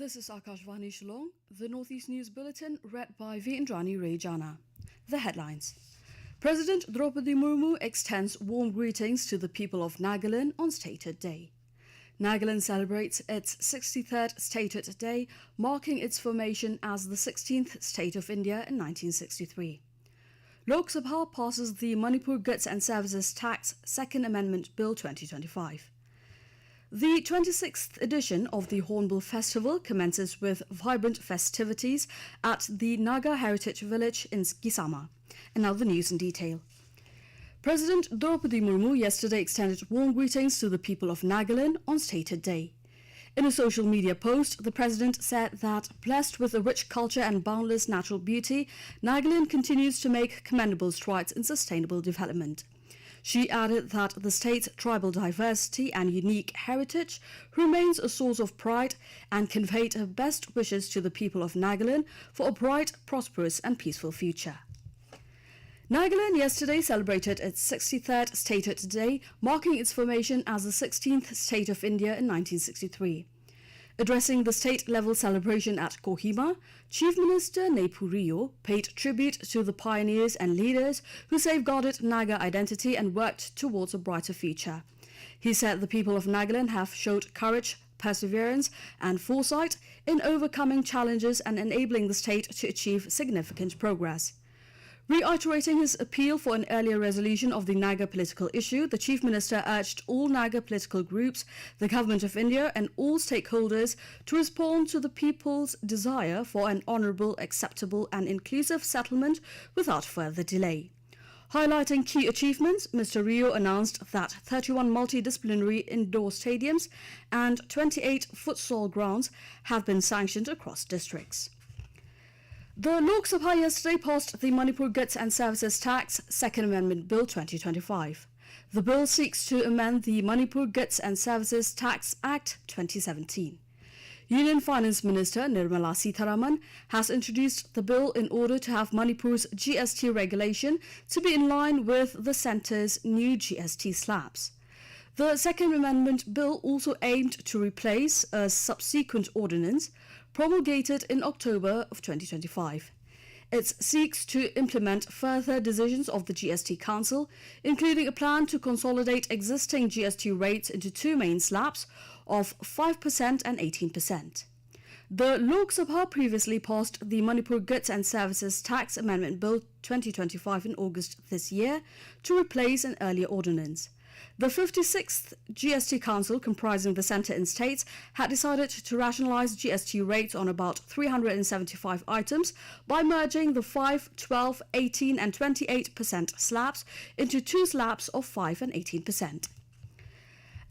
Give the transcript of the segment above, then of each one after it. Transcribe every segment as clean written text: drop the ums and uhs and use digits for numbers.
This is Akashvani Shillong, the Northeast News Bulletin, read by Indrani Rejana. The headlines. President Draupadi Murmu extends warm greetings to the people of Nagaland on Statehood Day. Nagaland celebrates its 63rd Statehood Day, marking its formation as the 16th state of India in 1963. Lok Sabha passes the Manipur Goods and Services Tax Second Amendment Bill 2025. The 26th edition of the Hornbill Festival commences with vibrant festivities at the Naga Heritage Village in Kisama. And now the news in detail. President Draupadi Murmu yesterday extended warm greetings to the people of Nagaland on Statehood Day. In a social media post, the president said that, blessed with a rich culture and boundless natural beauty, Nagaland continues to make commendable strides in sustainable development. She added that the state's tribal diversity and unique heritage remains a source of pride and conveyed her best wishes to the people of Nagaland for a bright, prosperous and peaceful future. Nagaland yesterday celebrated its 63rd Statehood Day, marking its formation as the 16th state of India in 1963. Addressing the state-level celebration at Kohima, Chief Minister Neiphu Rio paid tribute to the pioneers and leaders who safeguarded Naga identity and worked towards a brighter future. He said the people of Nagaland have showed courage, perseverance and foresight in overcoming challenges and enabling the state to achieve significant progress. Reiterating his appeal for an earlier resolution of the Naga political issue, the Chief Minister urged all Naga political groups, the Government of India and all stakeholders to respond to the people's desire for an honourable, acceptable and inclusive settlement without further delay. Highlighting key achievements, Mr. Rio announced that 31 multidisciplinary indoor stadiums and 28 futsal grounds have been sanctioned across districts. The Lok Sabha yesterday passed the Manipur Goods and Services Tax Second Amendment Bill 2025. The bill seeks to amend the Manipur Goods and Services Tax Act 2017. Union Finance Minister Nirmala Sitharaman has introduced the bill in order to have Manipur's GST regulation to be in line with the centre's new GST slabs. The Second Amendment Bill also aimed to replace a subsequent ordinance promulgated in October of 2025. It seeks to implement further decisions of the GST Council, including a plan to consolidate existing GST rates into two main slabs of 5% and 18%. The Lok Sabha previously passed the Manipur Goods and Services Tax Amendment Bill 2025 in August this year to replace an earlier ordinance. The 56th GST Council, comprising the centre and states, had decided to rationalise GST rates on about 375 items by merging the 5, 12, 18 and 28% slabs into two slabs of 5 and 18%.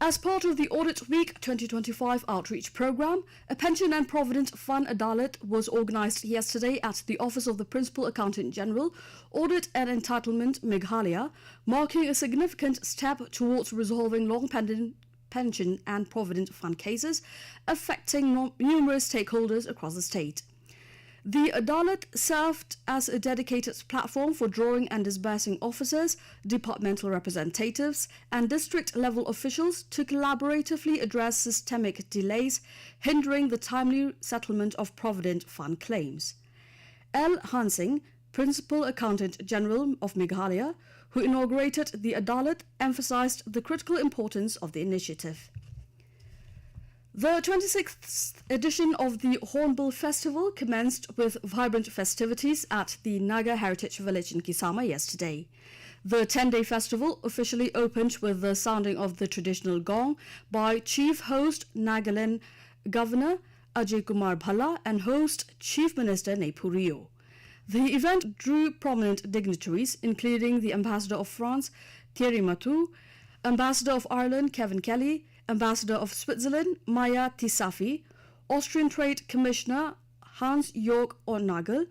As part of the Audit Week 2025 outreach programme, a Pension and Provident Fund Adalat was organised yesterday at the Office of the Principal Accountant General, Audit and Entitlement, Meghalaya, marking a significant step towards resolving long-pending pension and provident fund cases affecting numerous stakeholders across the state. The Adalat served as a dedicated platform for drawing and disbursing officers, departmental representatives and district-level officials to collaboratively address systemic delays hindering the timely settlement of Provident Fund claims. L. Hansing, Principal Accountant General of Meghalaya, who inaugurated the Adalat, emphasized the critical importance of the initiative. The 26th edition of the Hornbill Festival commenced with vibrant festivities at the Naga Heritage Village in Kisama yesterday. The 10-day festival officially opened with the sounding of the traditional gong by Chief Host Nagaland Governor Ajay Kumar Bhalla and Host Chief Minister Neiphu Rio. The event drew prominent dignitaries, including the Ambassador of France, Thierry Matou, Ambassador of Ireland, Kevin Kelly, Ambassador of Switzerland, Maya Tisafi, Austrian Trade Commissioner Hans-Jörg Nagel,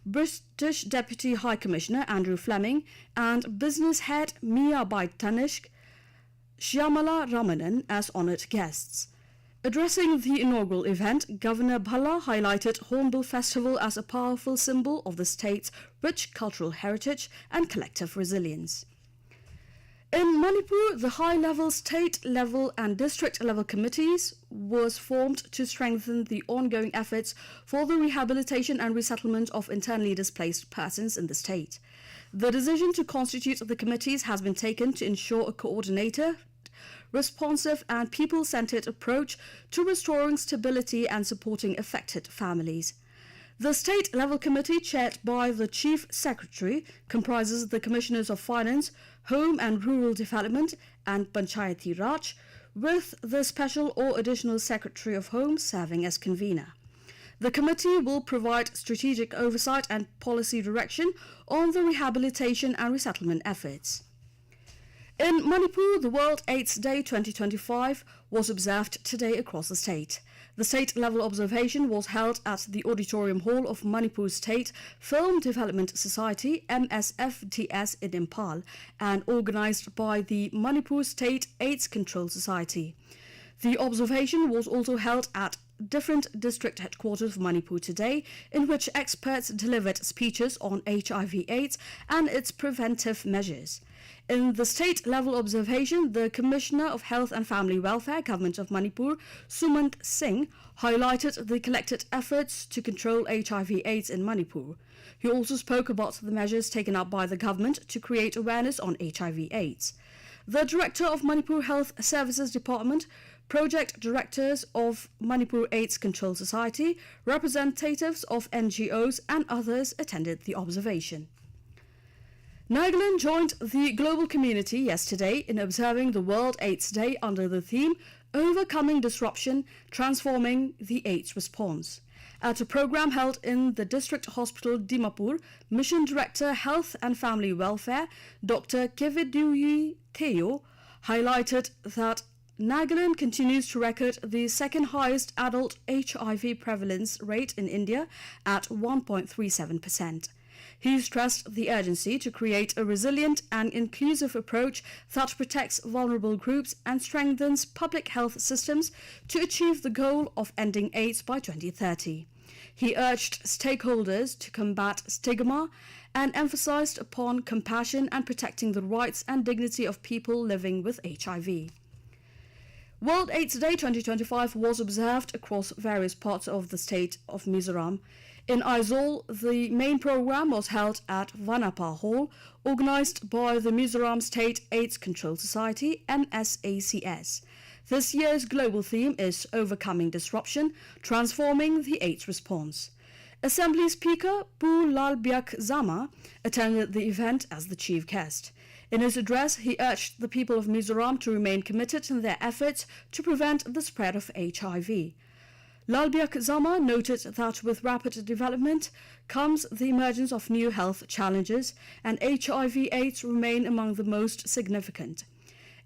British Deputy High Commissioner Andrew Fleming, and Business Head Mia Baitanishk Shyamala Ramanan as honoured guests. Addressing the inaugural event, Governor Bhalla highlighted Hornbill Festival as a powerful symbol of the state's rich cultural heritage and collective resilience. In Manipur, the high-level state-level and district-level committees was formed to strengthen the ongoing efforts for the rehabilitation and resettlement of internally displaced persons in the state. The decision to constitute the committees has been taken to ensure a coordinated, responsive and people-centered approach to restoring stability and supporting affected families. The state-level committee, chaired by the Chief Secretary, comprises the Commissioners of Finance, Home and Rural Development and Panchayati Raj, with the Special or Additional Secretary of Home serving as convener. The committee will provide strategic oversight and policy direction on the rehabilitation and resettlement efforts. In Manipur, the World AIDS Day 2025 was observed today across the state. The state-level observation was held at the Auditorium Hall of Manipur State Film Development Society (MSFDS) in Impal and organised by the Manipur State AIDS Control Society. The observation was also held at different district headquarters of Manipur today, in which experts delivered speeches on HIV/AIDS and its preventive measures. In the state-level observation, the Commissioner of Health and Family Welfare, Government of Manipur, Sumant Singh, highlighted the collected efforts to control HIV/AIDS in Manipur. He also spoke about the measures taken up by the government to create awareness on HIV/AIDS. The Director of Manipur Health Services Department, project directors of Manipur AIDS Control Society, representatives of NGOs and others attended the observation. Nagaland joined the global community yesterday in observing the World AIDS Day under the theme Overcoming Disruption, Transforming the AIDS Response. At a program held in the District Hospital Dimapur, Mission Director Health and Family Welfare, Dr. Kevedui Theo, highlighted that Nagaland continues to record the second highest adult HIV prevalence rate in India at 1.37%. He stressed the urgency to create a resilient and inclusive approach that protects vulnerable groups and strengthens public health systems to achieve the goal of ending AIDS by 2030. He urged stakeholders to combat stigma and emphasized upon compassion and protecting the rights and dignity of people living with HIV. World AIDS Day 2025 was observed across various parts of the state of Mizoram. In Aizawl, the main program was held at Vanapa Hall, organized by the Mizoram State AIDS Control Society, MSACS. This year's global theme is Overcoming Disruption, Transforming the AIDS Response. Assembly Speaker Pu Lalbyak Zama attended the event as the chief guest. In his address, he urged the people of Mizoram to remain committed in their efforts to prevent the spread of HIV. Lalbyak Zama noted that with rapid development comes the emergence of new health challenges, and HIV/AIDS remain among the most significant.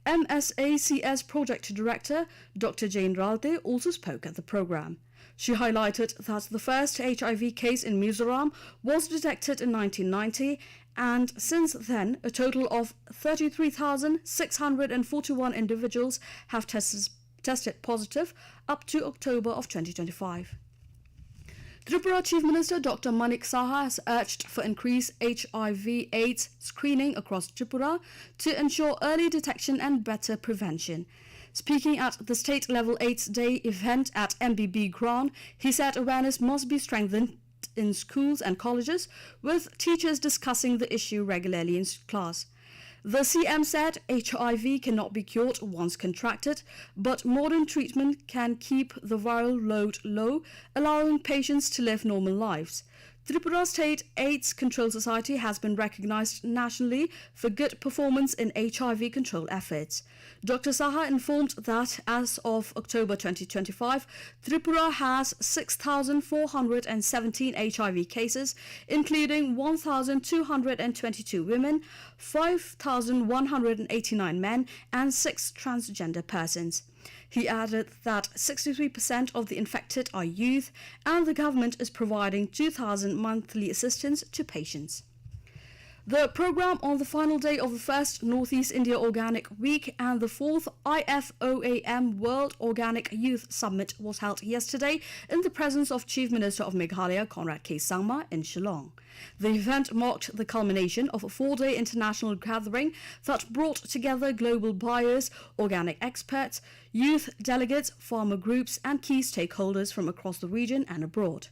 MSACS Project Director Dr. Jane Ralte also spoke at the program. She highlighted that the first HIV case in Mizoram was detected in 1990, and since then, a total of 33,641 individuals have tested positive up to October of 2025. Tripura Chief Minister Dr. Manik Saha has urged for increased HIV/AIDS screening across Tripura to ensure early detection and better prevention. Speaking at the state-level AIDS Day event at MBB Ground, he said awareness must be strengthened in schools and colleges, with teachers discussing the issue regularly in class. The CM said HIV cannot be cured once contracted, but modern treatment can keep the viral load low, allowing patients to live normal lives. Tripura State AIDS Control Society has been recognized nationally for good performance in HIV control efforts. Dr. Saha informed that as of October 2025, Tripura has 6,417 HIV cases, including 1,222 women, 5,189 men, and 6 transgender persons. He added that 63% of the infected are youth, and the government is providing 2,000 monthly assistance to patients. The program on the final day of the first Northeast India Organic Week and the 4th IFOAM World Organic Youth Summit was held yesterday in the presence of Chief Minister of Meghalaya Conrad K. Sangma in Shillong. The event marked the culmination of a 4-day international gathering that brought together global buyers, organic experts, youth delegates, farmer groups, and key stakeholders from across the region and abroad.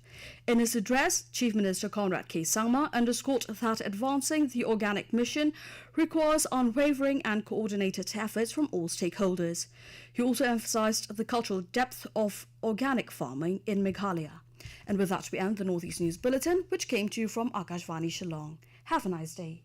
In his address, Chief Minister Conrad K. Sangma underscored that advancing the organic mission requires unwavering and coordinated efforts from all stakeholders. He also emphasized the cultural depth of organic farming in Meghalaya. And with that, we end the Northeast News Bulletin, which came to you from Akashvani Shillong. Have a nice day.